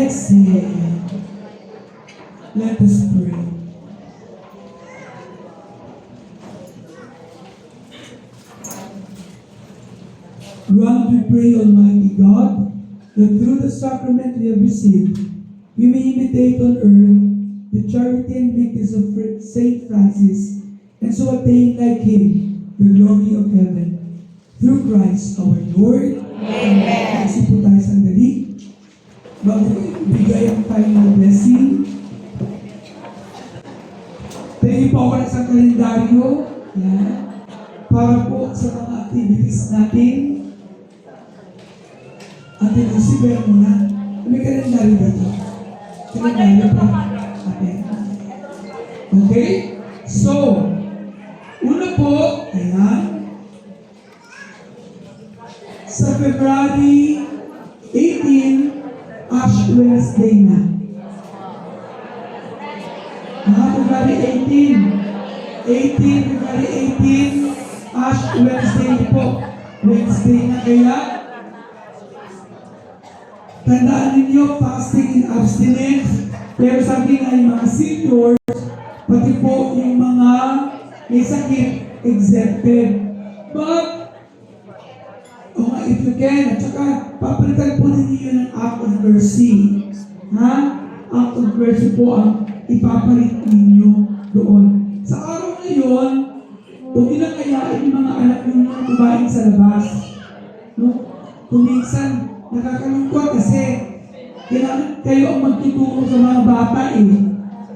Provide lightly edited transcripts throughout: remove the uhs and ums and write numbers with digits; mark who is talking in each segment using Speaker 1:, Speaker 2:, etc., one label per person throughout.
Speaker 1: exhale. Let us pray. Grant, we pray, Almighty God, that through the sacrament we have received, we may imitate on earth the charity and victories of Saint Francis, and so attain like him the glory of heaven. Through Christ our Lord.
Speaker 2: Amen.
Speaker 1: Kasi po tayo sandali. Bago ibigay ang final blessing. Tingin po ako ng isang kalendaryo. Yan. Para po sa mga activities natin. Ate Lucy, meron muna. May kalendaryo ba ito? Kalendaryo pa. Okay? So, una po, ayan. Sa February 18, Ash Wednesday na. February 18, February 18, Ash Wednesday po. Wednesday na kaya. Tandaan ninyo, fasting and abstinence. Pero sabi nga yung mga seniors, pati po yung mga may sakit, exempted. But, if you can, at saka papalitan po ninyo ng act of mercy. Ha? Act of mercy po ang ipapalit ninyo doon. Sa araw na yun, huwag nyo lang kayain yung mga anak ninyo kumain sa labas. No? Kung minsan, nakakalungkot kasi kailangan kayo ang magtuturo sa mga bata eh.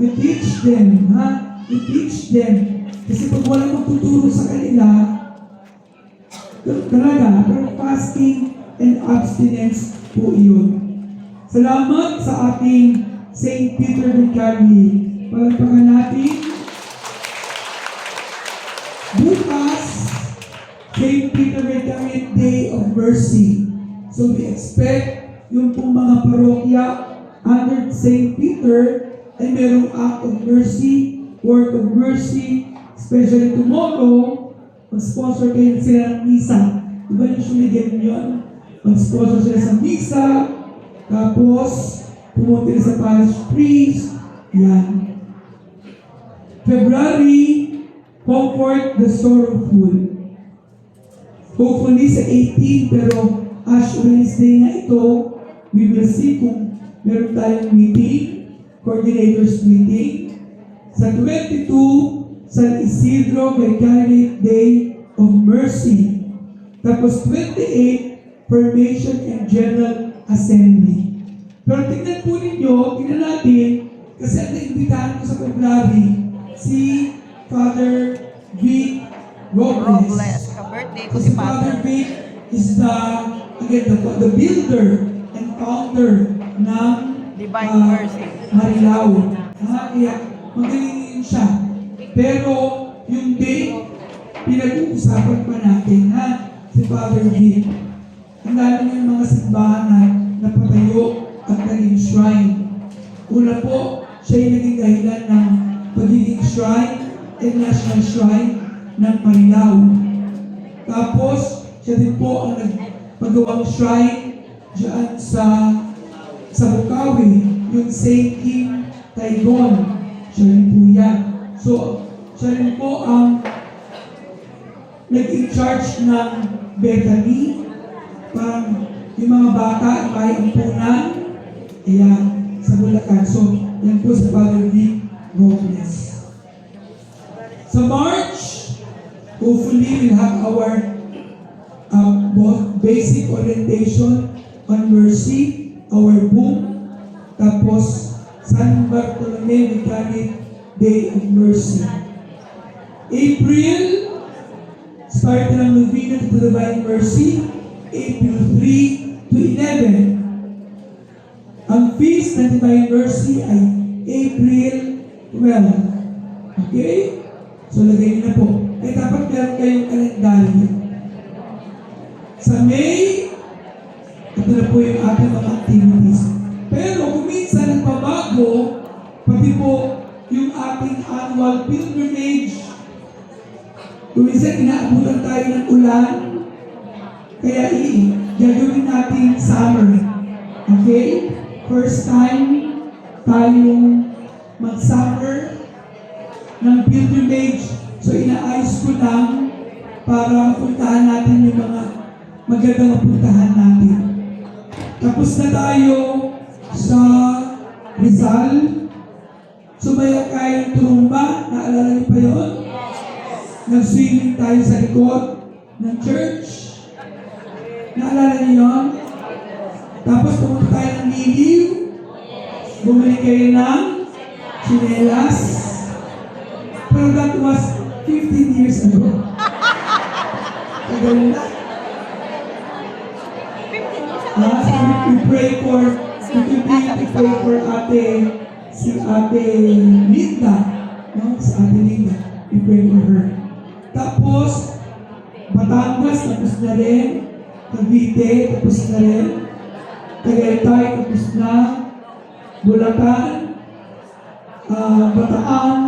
Speaker 1: You teach them, ha? You teach them. Kasi pag walang magtuturo sa kanila, talaga, pero fasting and abstinence po iyon. Salamat sa ating St. Peter Vicary. Palagpakan natin. Bukas, St. Peter Vicary Day of Mercy. So we expect yung pong mga parokya under St. Peter ay merong act of mercy, work of mercy, especially tomorrow, mag-sponsor kayo sila ng misa. Diba usually ganun yun? Mag-sponsor sila sa misa, tapos pumunta sa parish priest. Yan. February, comfort the sorrowful. Hopefully sa 18, pero Ash Wednesday nga ito, we will see kung meron tayong meeting, coordinators meeting. Sa 22, San Isidro Vicariate Day of Mercy. Tapos 28, Formation and General Assembly. Pero tingnan po ninyo, tingnan natin, kasi ang naimbitahan ko sa February, si Father Vic Robles.
Speaker 2: Ka-birthday ko
Speaker 1: Si
Speaker 2: si
Speaker 1: Father
Speaker 2: Father.
Speaker 1: Vic is the builder and founder ng
Speaker 2: Divine Mercy.
Speaker 1: Marilao. Kaya magaling siya. Pero yung day, pinag-uusapan pa natin, ha? Si Father Vic. Ang dami yung mga simbahan na napatayo at naging shrine. Una po, siya yung naging dahilan ng pagiging shrine and national shrine ng Marilao. Tapos, siya din po ang nagpagawang shrine dyan sa Bukawi, yung St. Kim Taigon. Siya rin po yan. So, siya rin po ang nag-in-charge ng Bethany, parang yung mga bata ay ampunan, ayan, sa Bulacan. So, yan po sa Father Vic Robles. Sa March, hopefully we'll have our basic orientation on mercy, our book, tapos San Bartolome Vicariate Day of Mercy. April, start ng Novena to Divine Mercy, April 3 to 11. Ang feast ng Divine Mercy ay April 12. Okay? So, lagay niyo na po. Eh, dapat meron kayong kalendaryo. Sa May, ito na po yung ating mga activities. Pero kung minsan nagpabago, pati po yung ating annual pilgrimage, kung minsan inaabutan tayo ng ulan, kaya gagawin natin summer. Okay? first time tayong mag-suffer ng pilgrimage. So inaayos ko lang para puntahan natin yung mga magandang puntahan natin. Tapos na tayo sa Rizal. Sumaya kayong trumba. Naalala niyo pa yun? Nag-swimming tayo sa likod ng church. Naalala niyo yun? Tapos pumunta tayo ng Liliw. Bumili kayo ng chinelas. Pero that was 15 years ago. Tagal na. We pray for si Ate Linda. No? Si Ate Linda. We pray for her. Tapos, Batangas, tapos na rin. Cavite, tapos na rin. Tagaytay, tapos na. Bulacan, Bataan,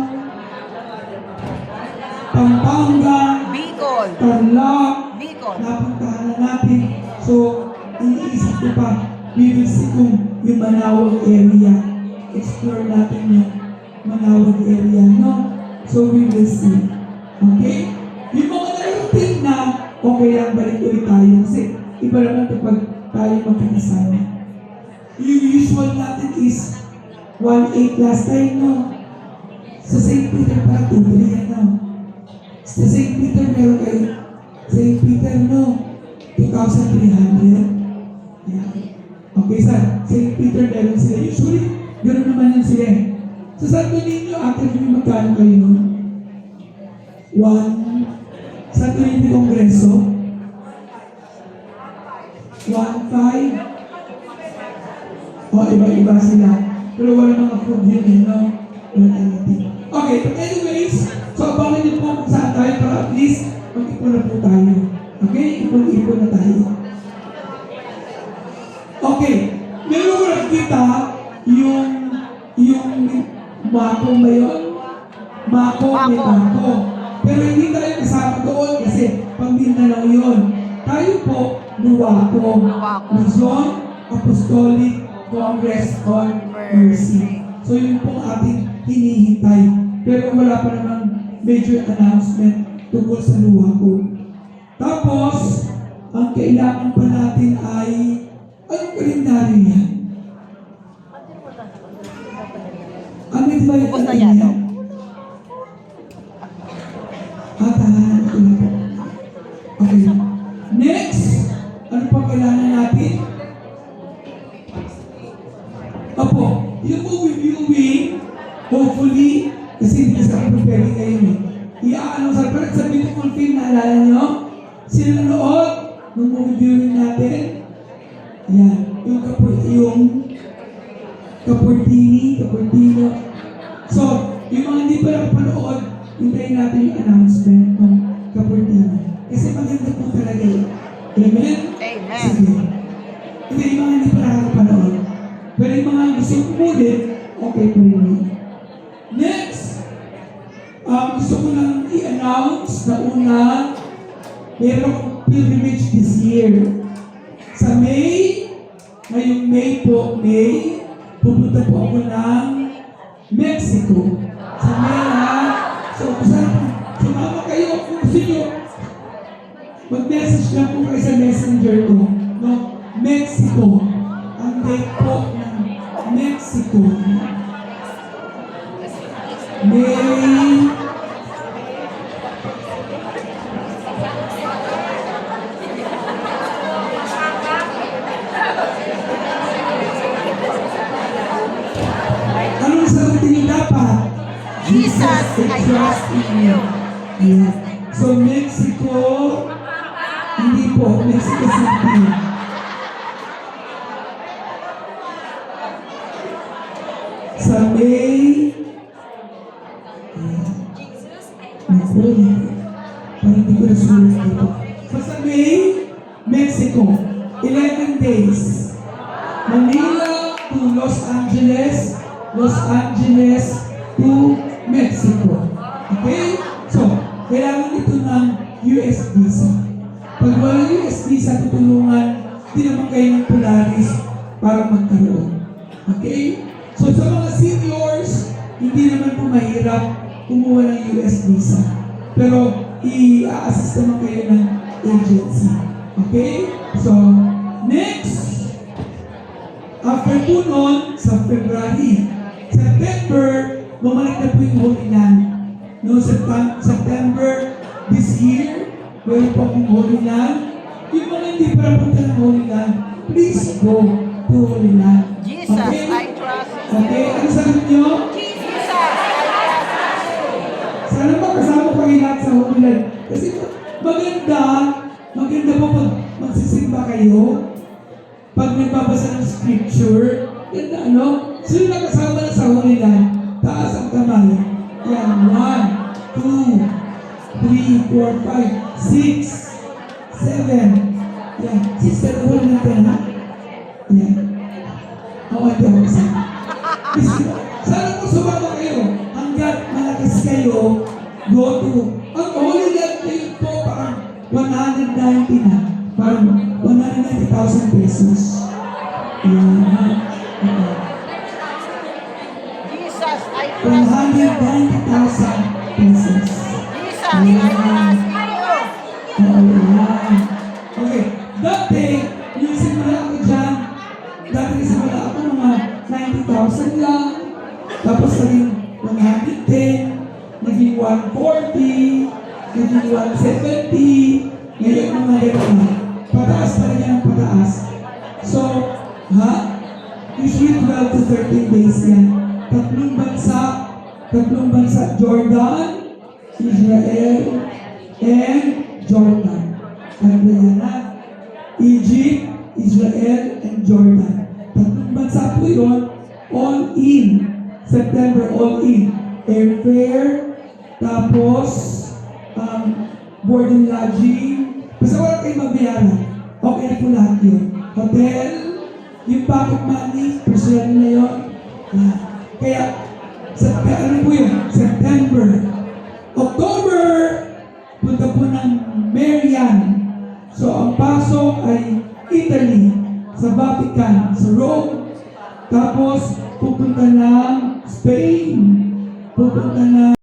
Speaker 1: Pampanga,
Speaker 2: Bicol.
Speaker 1: Tarlac,
Speaker 2: Bicol.
Speaker 1: napuntahan na natin. So, iniisip ko pa, we will see kung yung Manawag area. Explore natin yung Manawag area, no? So, we will see. Okay? Yung mga narating na, okay lang, balik ulit tayo. Kasi, iba naman kapag tayo magkakasama. Yung usual natin is 1.8 last time, no? Sa St. Peter, parang 2.3 yan, no? Sa St. Peter, meron kayo. St. Peter, no? 2,300. Ayan. Okay, sa St. Peter, meron sila. Usually, gano'n naman yun sila. Sa Santo Niño, after nyo magkano kayo, no? Santo Niño Kongreso. 1.5. Iba-iba sila. Pero wala mga food yun, no? Wala anything. Okay, but anyways, so abangan niyo po kung saan tayo para at least mag-ipon na po tayo. Okay? Ipon-ipon na tayo. Okay. Meron ko nakikita yung Mako ba yun? Mako, may Mako. Pero hindi tayo kasama doon kasi pang-Mindanao yun. Tayo po, Luwaco. Luzon, Apostolic Congress on Mercy. So yun pong ating hinihintay. Pero wala pa namang major announcement tungkol sa Luwaco. Tapos, ang kailangan pa natin ay, anong kalendaryo yan? Ano di ba yung kalendaryo yan? Tahanan ko na po. Okay. Next, ano pa kailangan natin? Opo, yung movie, hopefully, kasi hindi sa preparing kayo eh. Iaano sa parang sa beautiful film, naalala nyo? Sino nanood ng movie viewing natin? Yan, yung Kapurtino. So, yung mga hindi pa napanood, hintayin natin yung announcement ng Kapurtino. Kasi maganda po talaga yun. Amen?
Speaker 2: Amen.
Speaker 1: Sige. Hindi, yung mga hindi pa nakakapanood. Pero yung mga gusto kumulit, okay po yun. Next, gusto ko lang i-announce na una, merong pilgrimage this year. Sa May, ngayong May, pupunta po ako ng Mexico. Sa May ha, so sumama kayo kung gusto nyo. Mag-message lang po kayo sa messenger ko. No? Mexico. Ang date po ng Mexico. May... Anong sagutin niyo dapat?
Speaker 2: Jesus, I trust in you.
Speaker 1: Yeah. So, Mexico, hindi po, Mexico City. Sa May, parang hindi ko nasulat dito. So, sa May, Mexico, 11 days. Manila to Los Angeles to Mexico. Okay? So, kailangan ito ng US visa. Pag walang US visa, tutulungan din naman kayo ng Polaris para magkaroon. Okay? So sa mga seniors, hindi naman po mahirap kumuha ng US visa. Pero i-assist naman kayo ng agency. Okay? So, next, after po nun, sa February, September, bumalik na po yung Holy Land. No, September this year, meron po akong Holy Land. Yung mga hindi pa napunta ng Holy Land, please go to Holy Land.
Speaker 2: Jesus,
Speaker 1: Okay?
Speaker 2: I trust in
Speaker 1: Okay,
Speaker 2: you.
Speaker 1: ano sagot nyo?
Speaker 2: Jesus, I trust in you.
Speaker 1: Sana makasama pa kayo lahat sa Holy Land. Kasi maganda po pag magsisimba kayo, pag nagbabasa ng scripture, ganda ano? Sino nakasama na sa Holy Land? Taas ang kamay. Yan, 1, 2, 3, 4, 5, 6, 7. Yan, sister, Holy Land ha? Yan. Hindi ako kasama. Sana po sumama kayo hanggat malakas kayo, go to. Ang Holy Land kayo po parang 190 na. Parang 190,000 pesos. Yan.
Speaker 2: Jesus, I trust in you.
Speaker 1: 190,000 pesos.
Speaker 2: Jesus, I trust in you.
Speaker 1: Ayan. Okay. Dati, yung simula ako dyan, dati simula ako mga 90,000 lang. Tapos naging 110, naging 140, naging 170. Ngayon mga gano'n na. Pataas talaga ng pataas. So, usually 12 to 13 days yan. Tatlong bansa, Jordan, Israel, and Jordan. Alam na yan ha? Egypt, Israel, and Jordan. Tatlong bansa po yun, all in. September, all in. Airfare, tapos, board and lodging. Basta wala kayong mabayaran. Okay na po lahat yun. Hotel, yung pocket money, personal na yun. Kaya, ano po yun? September. October, punta po ng Marian. So, ang pasok ay Italy, sa Vatican, sa Rome. Tapos, pupunta ng Spain. Pupunta ng